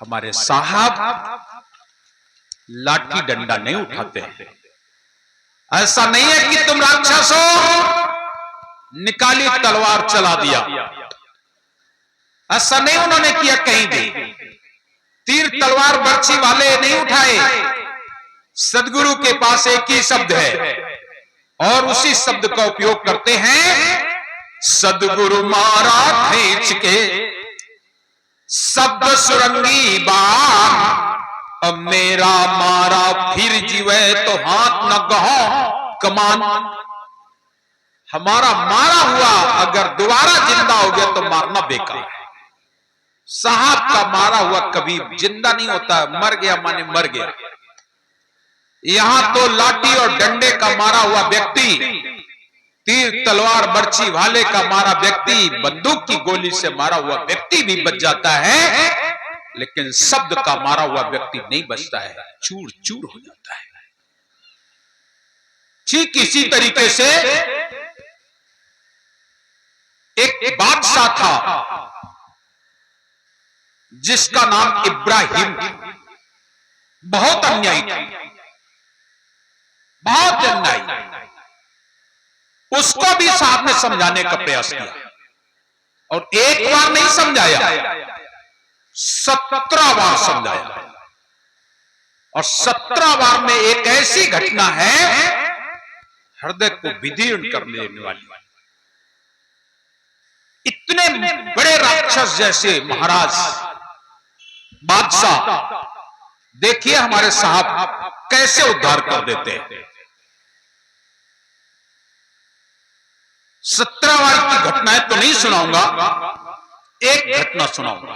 हमारे साहब लाठी डंडा नहीं उठाते हैं। ऐसा नहीं है कि तुम राक्षस हो, निकाली तलवार चला दिया, ऐसा नहीं उन्होंने किया कहीं भी। तीर तलवार बर्छी वाले नहीं उठाए। सदगुरु के पास एक ही शब्द है और उसी शब्द का उपयोग करते हैं। सदगुरु मारा खींच के शब्द सुरंगी बाण, अब मेरा मारा फिर जीवे तो हाथ न गहो कमान। हमारा मारा हुआ अगर दोबारा जिंदा हो गया तो मारना बेकार है। साहब का मारा हुआ कभी जिंदा नहीं होता, मर गया माने मर गया। यहां तो लाठी और डंडे का मारा हुआ व्यक्ति, तीर तलवार बर्छी वाले का मारा व्यक्ति, बंदूक की गोली से मारा हुआ व्यक्ति भी बच जाता है, लेकिन शब्द का मारा हुआ व्यक्ति नहीं बचता है, चूर चूर हो जाता है। ठीक इसी तरीके से एक बादशाह था जिसका नाम इब्राहिम, बहुत अन्यायी था, बहुत अन्यायी। उसको भी साहब ने समझाने का प्रयास किया और एक बार नहीं समझाया, 17 बार समझाया। और 17 बार में एक ऐसी घटना है हृदय को विदीर्ण कर लेने वाली। इतने बड़े राक्षस जैसे महाराज बादशाह, देखिए हमारे साहब कैसे उद्धार कर देते हैं। 17 बार की घटनाएं तो नहीं सुनाऊंगा, एक घटना सुनाऊंगा।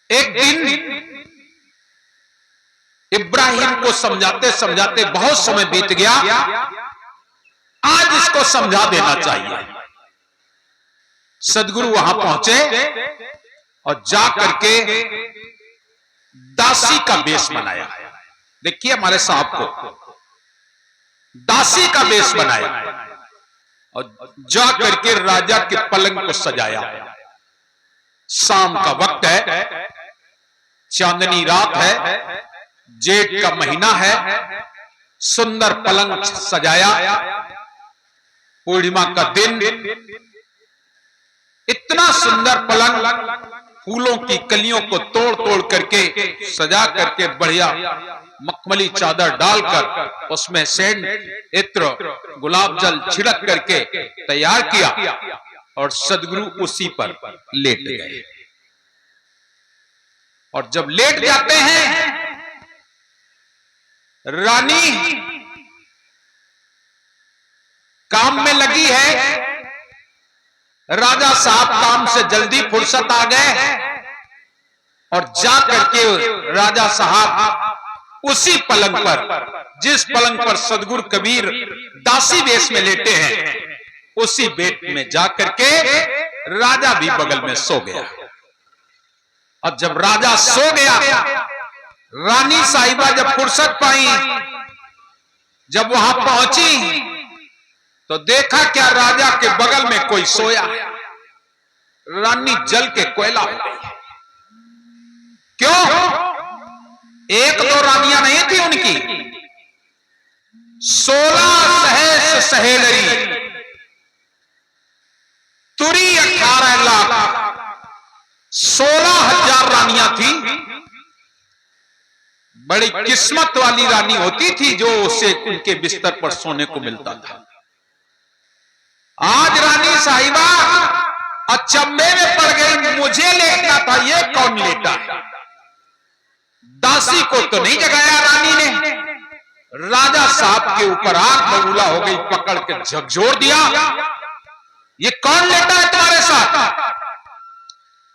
एक दिन इब्राहिम को समझाते समझाते बहुत समय बीत गया, आज इसको समझा देना चाहिए। सदगुरु वहां पहुंचे और जा करके दासी का वेश बनाया। देखिए हमारे साहब को दासी का वेश बनाया और जा करके राजा के पलंग को सजाया। शाम का वक्त है, चांदनी रात है, जेठ का महीना है, सुंदर पलंग सजाया। पूर्णिमा का दिन, इतना सुंदर पलंग, फूलों की कलियों को तोड़ तोड़ करके सजा करके बढ़िया मखमली चादर डालकर उसमें सेंट, इत्र, गुलाब जल छिड़क करके तैयार किया और सदगुरु उसी पर लेट गए। और जब लेट जाते हैं, रानी काम में लगी है, राजा साहब काम से जल्दी फुर्सत आ गए और जा करके राजा साहब उसी पलंग पर, जिस पलंग पर सदगुरु कबीर दासी वेश में लेटे हैं, उसी बेड में जा करके राजा भी बगल में सो गया। और जब राजा सो गया, रानी साहिबा जब फुर्सत पाई, जब वहां पहुंची तो देखा क्या, राजा के बगल में कोई सोया है। रानी जल के कोयला हो गई। क्यों? एक दो रानियां नहीं थी उनकी, 16 सहस सहेलरी, तुरी 18 लाख, 16,000 रानियां थी। बड़ी किस्मत वाली रानी होती थी जो उसे उनके बिस्तर पर सोने को मिलता था। आज रानी साहिबा अचंभे में पड़ गई, मुझे लेटना था, ये कौन लेटा है? दासी को तो नहीं जगाया रानी ने, राजा साहब के ऊपर आंख बबूला हो गई, पकड़ के झकझोर दिया, ये कौन लेटा है तुम्हारे साथ?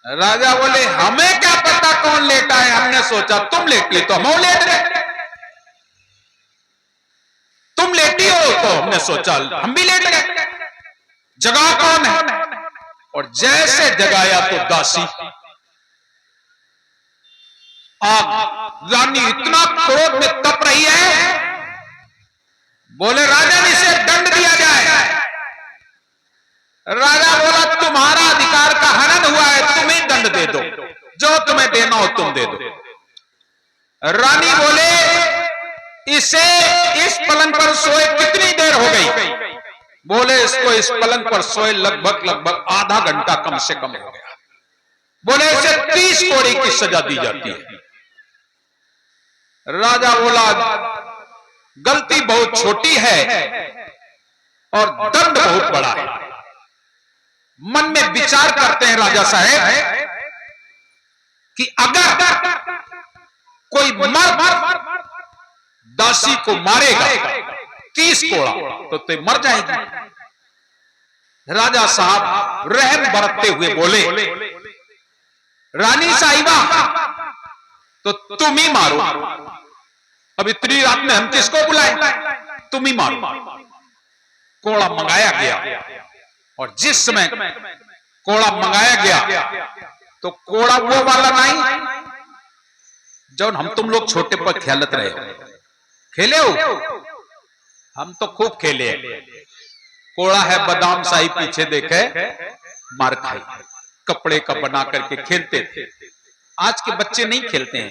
राजा बोले, हमें क्या पता कौन लेटा है, हमने सोचा तुम लेट ले तो हम लेट रहे, तुम लेटी हो तो हमने सोचा हम भी लेट गए, जगा कौन है? और जैसे जगाया तो दासी आग। रानी इतना क्रोध में तप रही है, बोले राजा ने इसे दंड दिया जाए। राजा बोला तुम्हारा अधिकार का हनन हुआ है, तुम्हें दंड दे दो। जो तुम्हें देना हो तुम दे दो। रानी बोले, इसे इस पलंग पर सोए कितनी देर हो गई? बोले, इसको इस पलंग पर सोए लगभग आधा घंटा कम से कम हो गया। बोले, इसे 30 कोड़े की सजा दी जाती है। राजा बोला, गलती बहुत छोटी है और दंड बहुत बड़ा है। मन में विचार करते हैं राजा साहब कि अगर कोई मर्द दासी को मारेगा 30 कोड़ा तो मर जाएगी। राजा साहब रहम बरतते हुए बोले, रानी साहिबा तो तुम ही मारो। अब इतनी रात में हम किसको बुलाएं? तुम ही मारो। कोड़ा मंगाया गया और जिस समय कोड़ा मंगाया गया तो कोड़ा वो वाला नहीं जो हम तुम लोग छोटे पर खेलत रहे हो। खेले हो? हम तो खूब खेले। कोड़ा है बादाम शाही, पीछे देखे मार खाई, कपड़े का बना करके खेलते थे। आज के बच्चे नहीं खेलते हैं।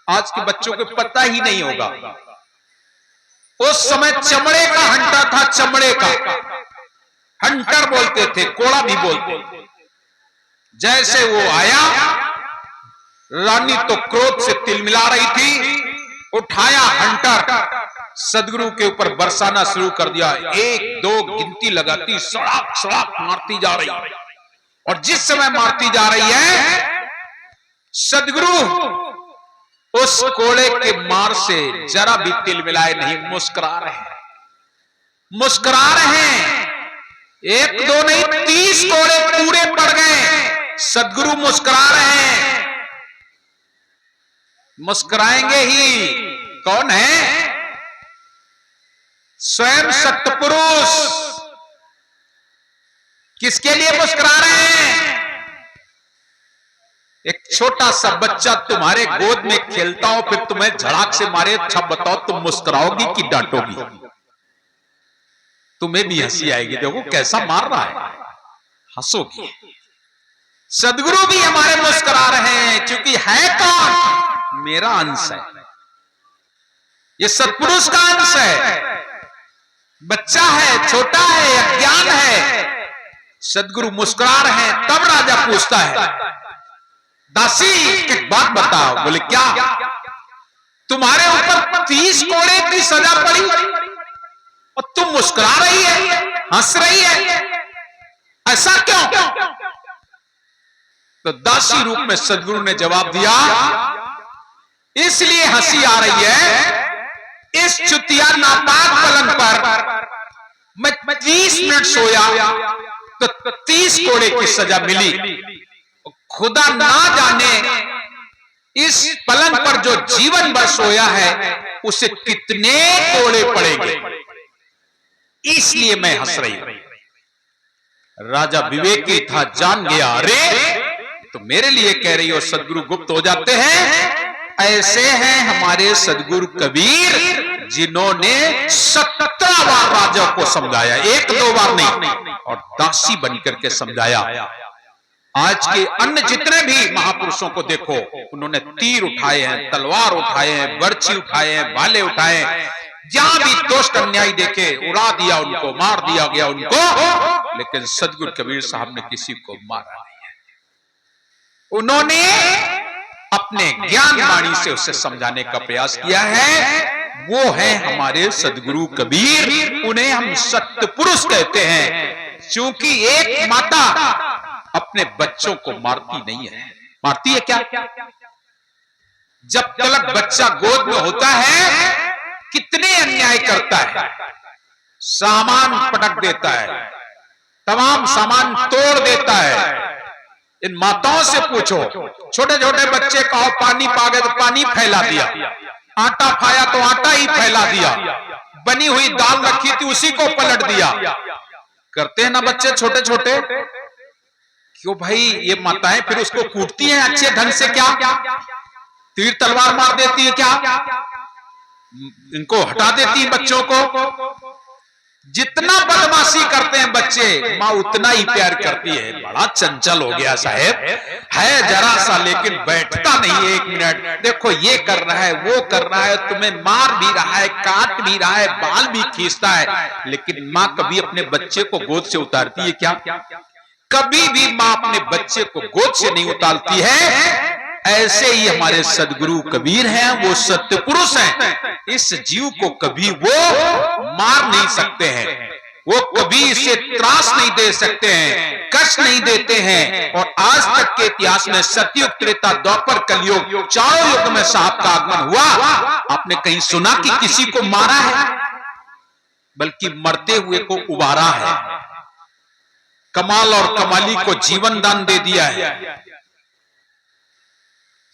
आज के बच्चों को पता ही नहीं होगा। उस समय चमड़े का हंटा था, चमड़े का हंटर बोलते थे, कोड़ा भी बोलते थे। जैसे वो आया, रानी तो क्रोध से तिलमिला रही थी, उठाया हंटर, सदगुरु के ऊपर बरसाना शुरू कर दिया। 1 2 गिनती लगाती, सड़ाक सड़ाक मारती जा रही। और जिस समय मारती जा रही है, सदगुरु उस कोड़े के मार से जरा भी तिलमिलाए नहीं, मुस्कुरा रहे हैं, मुस्कुरा रहे हैं। 1 2 नहीं, 30 कोड़े पूरे पड़ गए। सदगुरु मुस्कुरा रहे हैं। मुस्कुराएंगे ही। कौन है? स्वयं सत्पुरुष। किसके लिए मुस्कुरा रहे हैं? एक छोटा सा बच्चा तुम्हारे गोद में खेलता हो, फिर तुम्हें झड़ाक से मारे, अच्छा बताओ तुम मुस्कुराओगी कि डांटोगी? तुम्हें भी हंसी आएगी, देखो कैसा मार रहा है, हंसोगी। सदगुरु भी हमारे मुस्कुरा रहे हैं, क्योंकि है कौन? मेरा अंश है, ये सत्पुरुष का अंश है। बच्चा है, छोटा है, अज्ञान है। सदगुरु मुस्कुरा रहे हैं। तब राजा पूछता है, दासी एक बात बताओ। बोले, क्या? तुम्हारे ऊपर 30 कोड़े की सजा पड़ी और तुम मुस्कुरा रही है, हंस रही है, ऐसा क्यों? तो दासी रूप में सदगुरु ने जवाब दिया, इसलिए हंसी आ रही है, इस चुतिया नापाक पलंग पर मैं 30 मिनट सोया तो 30 कोड़े की सजा मिली। खुदा ना जाने इस पलंग पर जो जीवन भर सोया है उसे कितने कोड़े पड़ेंगे, इसलिए मैं हंस रही हूं। राजा विवेकी था, जान गया, अरे तो मेरे लिए कह रही हो। सदगुरु गुप्त हो जाते हैं। ऐसे हैं हमारे सदगुरु कबीर, जिन्होंने 17 बार राजा को समझाया, 1 2 बार नहीं, और दासी बनकर के समझाया। आज के अन्य जितने भी महापुरुषों को देखो, उन्होंने तीर उठाए हैं, तलवार उठाए हैं, बर्छी उठाए हैं, भाले उठाए हैं। जहां भी दुष्ट अन्याय देखे उड़ा दिया उनको, मार दिया गया उनको। लेकिन सदगुरु कबीर साहब ने किसी को मारा नहीं है। उन्होंने अपने ज्ञान वाणी से उसे समझाने का प्रयास किया है। वो है हमारे सदगुरु कबीर। उन्हें हम सत्य पुरुष कहते हैं, क्योंकि एक माता अपने बच्चों को मारती नहीं है। मारती है क्या? जब तक बच्चा गोद में होता है कितने अन्याय करता है, सामान पटक देता है, तमाम सामान तोड़ देता है। इन माताओं से पूछो, छोटे छोटे बच्चे कहो पानी पा गए तो पानी फैला दिया, आटा खाया तो आटा ही फैला दिया, बनी हुई दाल रखी थी उसी को पलट दिया। करते हैं ना बच्चे छोटे छोटे? क्यों भाई? ये माताएं फिर उसको कूटती हैं अच्छे ढंग से क्या? तीर तलवार मार देती है क्या? इनको हटा देती है बच्चों को? जितना बदमाशी करते हैं बच्चे, माँ उतना ही प्यार करती है। बड़ा चंचल हो गया साहब, है जरा सा लेकिन बैठता नहीं एक मिनट। देखो ये कर रहा है, वो कर रहा है, तुम्हें मार भी रहा है, काट भी रहा है, बाल भी खींचता है, लेकिन माँ कभी अपने बच्चे को गोद से उतारती है क्या? कभी भी माँ अपने बच्चे को गोद से नहीं उतारती है। ऐसे ही हमारे सदगुरु कबीर हैं, वो सत्य पुरुष हैं। इस जीव को कभी वो मार नहीं सकते हैं, वो कभी इसे त्रास नहीं दे सकते हैं, कष्ट नहीं देते हैं। और आज तक के इतिहास में सतयुग, त्रेता, द्वापर, कलयुग, चारों युग में साहब का आगमन हुआ। आपने कहीं सुना कि किसी को मारा है? बल्कि मरते हुए को उबारा है। कमाल और कमाली को जीवन दान दे दिया है।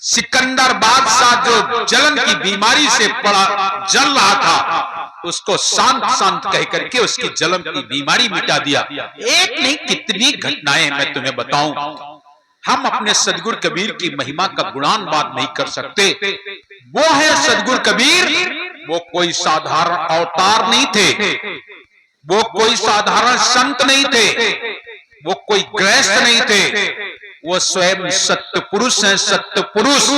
सिकंदर बादशाह जो जलन की बीमारी से पड़ा जल रहा था, उसको शांत शांत कह करके उसकी जलन की बीमारी मिटा दिया। एक नहीं कितनी घटनाएं मैं तुम्हें बताऊं। हम अपने सदगुरु कबीर की महिमा का गुणान बात नहीं कर सकते। वो है सदगुरु कबीर, वो कोई साधारण अवतार नहीं थे, वो कोई साधारण संत नहीं थे, वो कोई गृहस्थ नहीं थे, वो स्वयं सत्य पुरुष हैं, सत्य पुरुष।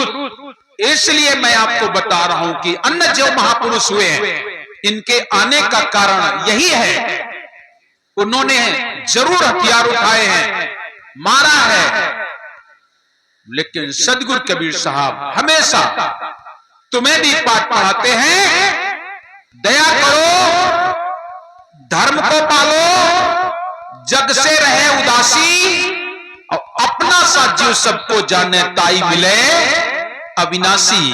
इसलिए मैं आपको बता रहा हूं कि अन्य जो महापुरुष हुए हैं, इनके आने का कारण यही है। उन्होंने जरूर हथियार उठाए हैं, मारा है, लेकिन सदगुरु कबीर साहब हमेशा तुम्हें भी पाठ पढ़ाते हैं, दया करो, धर्म को पालो, जग से रहे उदासी, और अपना सा जीव सबको जाने ताई मिले अविनाशी।